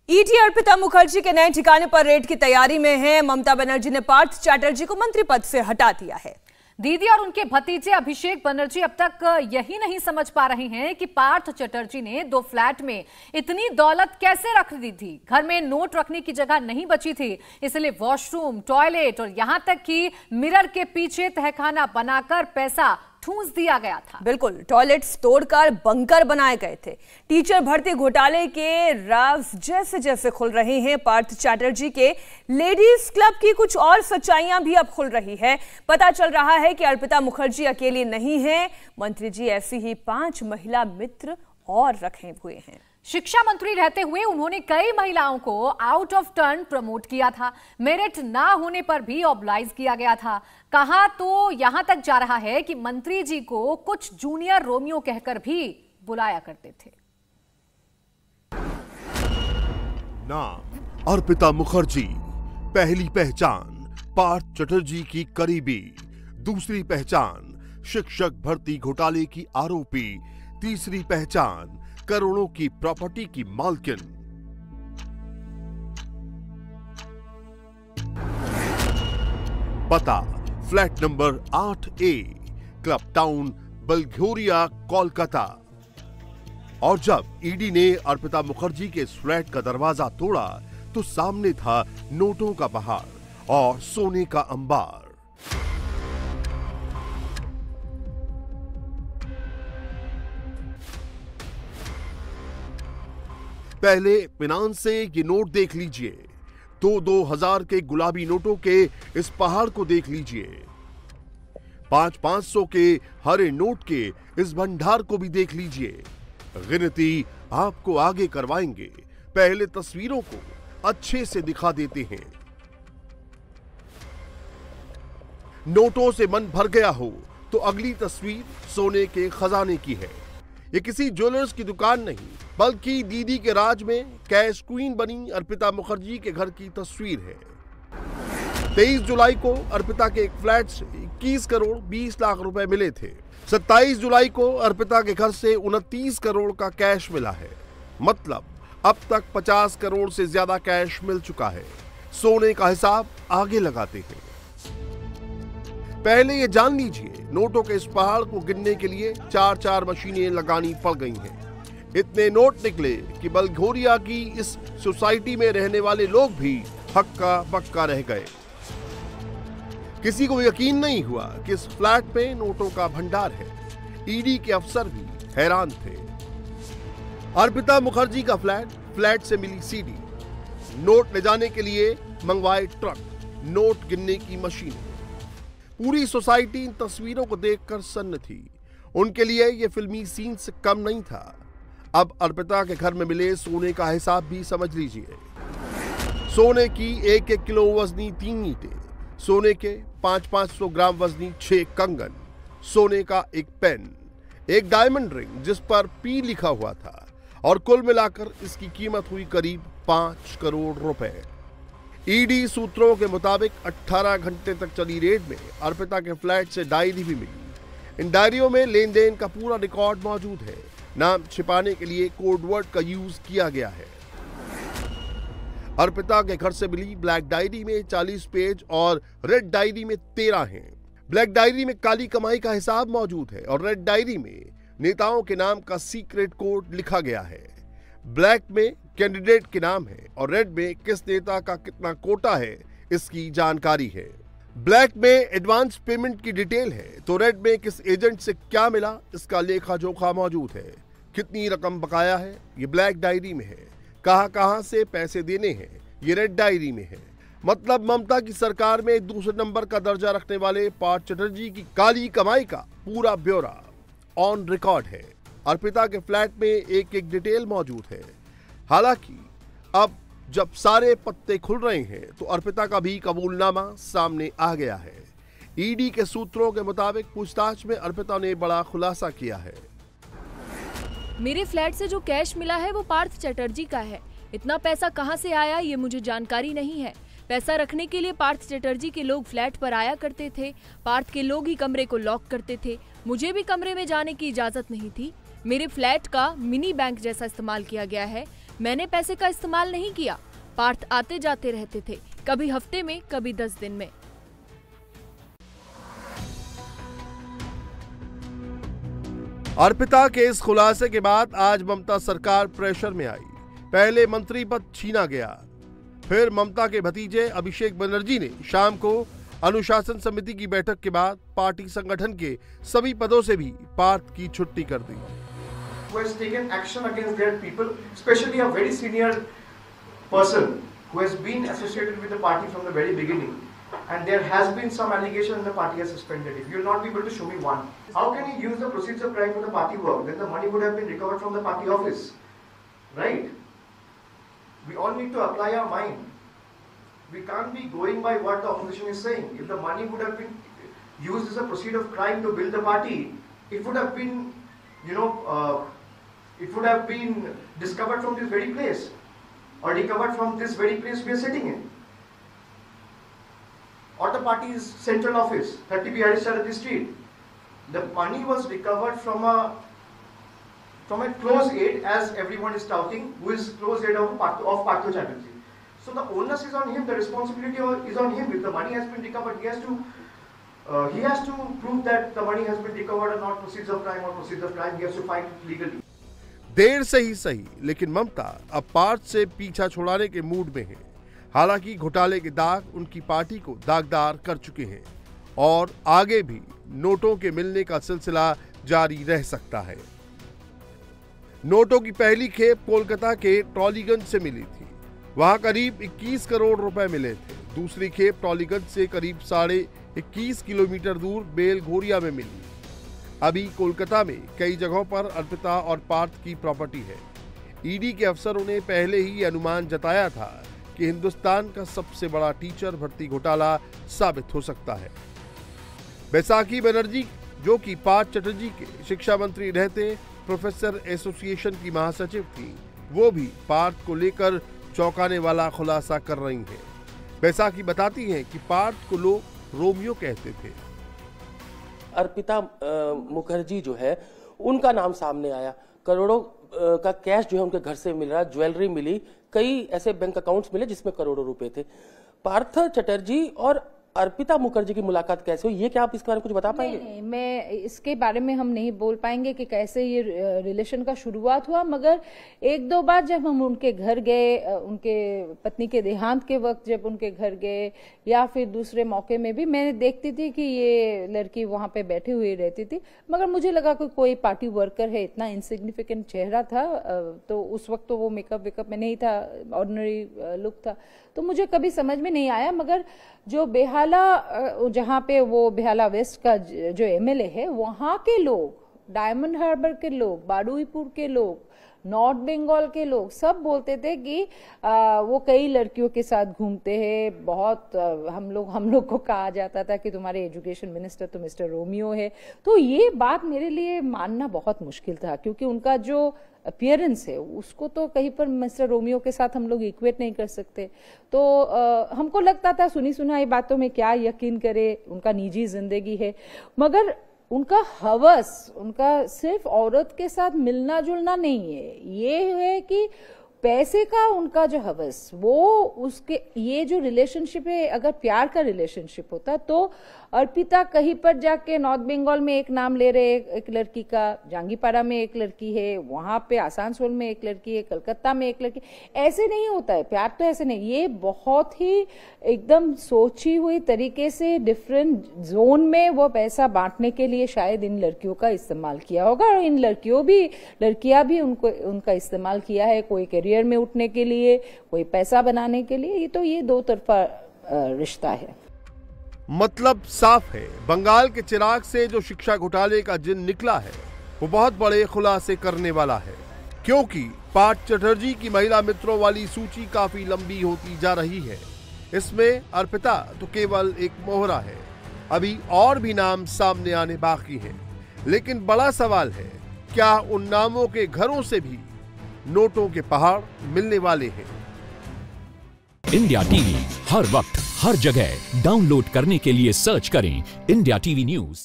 ED Arpita Mukherjee के नए ठिकाने पर रेड की तैयारी में है। ममता बनर्जी ने पार्थ चैटर्जी को मंत्री पद से हटा दिया है। दीदी और उनके भतीजे अभिषेक बनर्जी अब तक यही नहीं समझ पा रहे हैं कि पार्थ चैटर्जी ने 2 फ्लैट में इतनी दौलत कैसे रख दी थी। घर में नोट रखने की जगह नहीं बची थी, इसलिए वॉशरूम, टॉयलेट और यहां तक कि मिरर के पीछे तहखाना बनाकर पैसा ठूंस दिया गया था। बिल्कुल, टॉयलेट्स तोड़कर बंकर बनाए गए थे। टीचर भर्ती घोटाले के राज जैसे जैसे खुल रहे हैं, पार्थ चैटर्जी के लेडीज क्लब की कुछ और सच्चाइयां भी अब खुल रही है। पता चल रहा है कि अर्पिता मुखर्जी अकेली नहीं है, मंत्री जी ऐसी ही 5 महिला मित्र और रखे हुए हैं। शिक्षा मंत्री रहते हुए उन्होंने कई महिलाओं को आउट ऑफ टर्न प्रमोट किया था। मेरिट ना होने पर भी ऑब्लाइज किया गया था। कहा तो यहां तक जा रहा है कि मंत्री जी को कुछ जूनियर रोमियो कहकर भी बुलाया करते थे। नाम अर्पिता मुखर्जी, पहली पहचान पार्थ चैटर्जी की करीबी, दूसरी पहचान शिक्षक भर्ती घोटाले की आरोपी, तीसरी पहचान करोड़ों की प्रॉपर्टी की मालकिन। पता flat number 8A, club town, Belgharia, Kolkata. और जब ईडी ने अर्पिता मुखर्जी के इस फ्लैट का दरवाजा तोड़ा तो सामने था नोटों का पहाड़ और सोने का अंबार। पहले फिनांस से ये नोट देख लीजिए, 2-2000 के गुलाबी नोटों के इस पहाड़ को देख लीजिए, 500-500 के हरे नोट के इस भंडार को भी देख लीजिए। गिनती आपको आगे करवाएंगे, पहले तस्वीरों को अच्छे से दिखा देते हैं। नोटों से मन भर गया हो तो अगली तस्वीर सोने के खजाने की है। ये किसी ज्वेलर्स की दुकान नहीं, बल्कि दीदी के राज में कैश क्वीन बनी अर्पिता मुखर्जी के घर की तस्वीर है। 23 जुलाई को अर्पिता के एक फ्लैट से 21 करोड़ 20 लाख रुपए मिले थे। 27 जुलाई को अर्पिता के घर से 29 करोड़ का कैश मिला है। मतलब अब तक 50 करोड़ से ज्यादा कैश मिल चुका है। सोने का हिसाब आगे लगाते हैं। पहले ये जान लीजिए, नोटों के इस पहाड़ को गिनने के लिए 4-4 मशीनें लगानी पड़ गई हैं। इतने नोट निकले कि बल्घोरिया की इस सोसाइटी में रहने वाले लोग भी हक्का बक्का रह गए। किसी को यकीन नहीं हुआ कि इस फ्लैट में नोटों का भंडार है। ईडी के अफसर भी हैरान थे। अर्पिता मुखर्जी का फ्लैट से मिली सीडी, नोट ले जाने के लिए मंगवाए ट्रक, नोट गिनने की मशीन। पूरी सोसाइटी इन तस्वीरों को देखकर सन्न थी। उनके लिए यह फिल्मी सीन से कम नहीं था। अब अर्पिता के घर में मिले सोने का हिसाब भी समझ लीजिए। सोने की 1-1 किलो वजनी 3 ईंटें, सोने के 500-500 ग्राम वजनी 6 कंगन, सोने का एक पेन, एक डायमंड रिंग जिस पर P लिखा हुआ था, और कुल मिलाकर इसकी कीमत हुई करीब 5 करोड़ रुपए। ईडी सूत्रों के मुताबिक 18 घंटे तक चली रेड में अर्पिता के फ्लैट से डायरी भी मिली। इन डायरियों में लेन देन का पूरा रिकॉर्ड मौजूद है। नाम छिपाने के लिए कोड वर्ड का यूज किया गया है। अर्पिता के घर से मिली ब्लैक डायरी में 40 पेज और रेड डायरी में 13 हैं। ब्लैक डायरी में काली कमाई का हिसाब मौजूद है और रेड डायरी में नेताओं के नाम का सीक्रेट कोड लिखा गया है। ब्लैक में कैंडिडेट के नाम है और रेड में किस नेता का कितना कोटा है इसकी जानकारी है। ब्लैक में एडवांस पेमेंट की डिटेल है तो रेड में किस एजेंट से क्या मिला इसका लेखा जोखा मौजूद है। कितनी रकम बकाया है ये ब्लैक डायरी में है। कहां से पैसे देने हैं ये रेड डायरी में है। मतलब ममता की सरकार में दूसरे नंबर का दर्जा रखने वाले पार्थ चैटर्जी की काली कमाई का पूरा ब्यौरा ऑन रिकॉर्ड है। अर्पिता के फ्लैट में एक डिटेल मौजूद है। हालांकि अब जब सारे पत्ते खुल रहे हैं तो अर्पिता का भी कबूलनामा सामने आ गया है। ईडी के सूत्रों के मुताबिक पूछताछ में अर्पिता ने बड़ा खुलासा किया है। मेरे फ्लैट से जो कैश मिला है वो पार्थ चैटर्जी का है। इतना पैसा कहां से आया ये मुझे जानकारी नहीं है। पैसा रखने के लिए पार्थ चैटर्जी के लोग फ्लैट पर आया करते थे। पार्थ के लोग ही कमरे को लॉक करते थे। मुझे भी कमरे में जाने की इजाजत नहीं थी। मेरे फ्लैट का मिनी बैंक जैसा इस्तेमाल किया गया है। मैंने पैसे का इस्तेमाल नहीं किया। पार्थ आते जाते रहते थे, कभी हफ्ते में, कभी 10 दिन में। अर्पिता के इस खुलासे के बाद आज ममता सरकार प्रेशर में आई। पहले मंत्री पद छीना गया, फिर ममता के भतीजे अभिषेक बनर्जी ने शाम को अनुशासन समिति की बैठक के बाद पार्टी संगठन के सभी पदों से भी पार्थ की छुट्टी कर दी। Who has taken action against their people, especially a very senior person who has been associated with the party from the very beginning, and there has been some allegation and the party has suspended it. You will not be able to show me one. How can you use the proceeds of crime for the party work? Then the money would have been recovered from the party office, right? We all need to apply our mind. We can't be going by what the opposition is saying. If the money would have been used as a proceed of crime to build the party, it would have been, it would have been discovered from this very place, or recovered from this very place we are sitting in, or the party's central office, 30B Harris Charity Street. The money was recovered from a close aide, as everyone is touting, who is close aide of Partho Chatterjee. So the onus is on him, the responsibility is on him. If the money has been recovered, he has to prove that the money has been recovered or not proceeds of crime or proceeds of crime. He has to find it legally. देर से ही सही, लेकिन ममता अब पार्थ से पीछा छुड़ाने के mood में है। हालांकि घोटाले के दाग उनकी पार्टी को दागदार कर चुके हैं और आगे भी नोटों के मिलने का सिलसिला जारी रह सकता है। नोटों की पहली खेप कोलकाता के टॉलीगंज से मिली थी, वहां करीब 21 करोड़ रुपए मिले थे। दूसरी खेप टॉलीगंज से करीब 21.5 किलोमीटर दूर बेलघोरिया में मिली। अभी कोलकाता में कई जगहों पर अर्पिता और पार्थ की प्रॉपर्टी है। ईडी के अफसरों ने पहले ही अनुमान जताया था कि हिंदुस्तान का सबसे बड़ा टीचर भर्ती घोटाला साबित हो सकता है। बैसाखी बनर्जी, जो कि पार्थ चटर्जी के शिक्षा मंत्री रहते प्रोफेसर एसोसिएशन की महासचिव थी, वो भी पार्थ को लेकर चौंकाने वाला खुलासा कर रही हैं। बैसाखी बताती हैं कि पार्थ को लोग रोमियो कहते थे। अर्पिता मुखर्जी जो है, उनका नाम सामने आया। करोड़ों का कैश जो है उनके घर से मिल रहा, ज्वेलरी मिली, कई ऐसे बैंक अकाउंट्स मिले जिसमें करोड़ों रुपए थे। पार्थ चटर्जी और अर्पिता मुखर्जी की मुलाकात कैसे हुई, ये क्या आप इसके बारे में कुछ बता पाएंगे? नहीं, मैं इसके बारे में हम नहीं बोल पाएंगे कि कैसे ये रिलेशन का शुरुआत हुआ, मगर एक दो बार जब हम उनके घर गए, उनके पत्नी के देहांत के वक्त जब उनके घर गए, या फिर दूसरे मौके में भी मैंने देखती थी कि ये लड़की वहां पे बैठी हुई रहती थी, मगर मुझे लगा कि कोई पार्टी वर्कर है, इतना इनसिग्निफिकेंट चेहरा था। तो उस वक्त तो वो मेकअप में नहीं था, ऑर्डिनरी लुक था, तो मुझे कभी समझ में नहीं आया। मगर जो बेहाला, जहाँ पे वो बेहाला वेस्ट का जो एमएलए है, वहाँ के लोग, डायमंड हार्बर के लोग, बारुईपुर के लोग, नॉर्थ बंगाल के लोग सब बोलते थे कि वो कई लड़कियों के साथ घूमते हैं। बहुत हम लोग को कहा जाता था कि तुम्हारे एजुकेशन मिनिस्टर तो मिस्टर रोमियो है। तो ये बात मेरे लिए मानना बहुत मुश्किल था, क्योंकि उनका जो अपीयरेंस है उसको तो कहीं पर मिस्टर रोमियो के साथ हम लोग इक्वेट नहीं कर सकते। तो हमको लगता था सुनी सुनाई बातों में क्या यकीन करे, उनका निजी जिंदगी है। मगर उनका हवस, उनका सिर्फ औरत के साथ मिलना जुलना नहीं है, ये है कि पैसे का उनका जो हवस, वो उसके, ये जो रिलेशनशिप है, अगर प्यार का रिलेशनशिप होता तो अर्पिता कहीं पर जाके नॉर्थ बंगाल में एक नाम ले रहे एक लड़की का, जांगीपाड़ा में एक लड़की है, वहां पे आसानसोल में एक लड़की है, कलकत्ता में एक लड़की, ऐसे नहीं होता है प्यार। तो ऐसे नहीं, ये बहुत ही एकदम सोची हुई तरीके से डिफरेंट जोन में वो पैसा बांटने के लिए शायद इन लड़कियों का इस्तेमाल किया होगा, और इन लड़कियां भी उनका इस्तेमाल किया है, कोई करियर में उठने के लिए, कोई पैसा बनाने के लिए। ये तो ये दो तरफा रिश्ता है। मतलब साफ है, बंगाल के चिराग से जो शिक्षा घोटाले का जिन निकला है वो बहुत बड़े खुलासे करने वाला है, क्योंकि पार्थ चटर्जी की महिला मित्रों वाली सूची काफी लंबी होती जा रही है। इसमें अर्पिता तो केवल एक मोहरा है, अभी और भी नाम सामने आने बाकी हैं। लेकिन बड़ा सवाल है, क्या उन नामों के घरों से भी नोटों के पहाड़ मिलने वाले हैं? इंडिया टीवी हर वक्त हर जगह डाउनलोड करने के लिए सर्च करें इंडिया टीवी न्यूज़।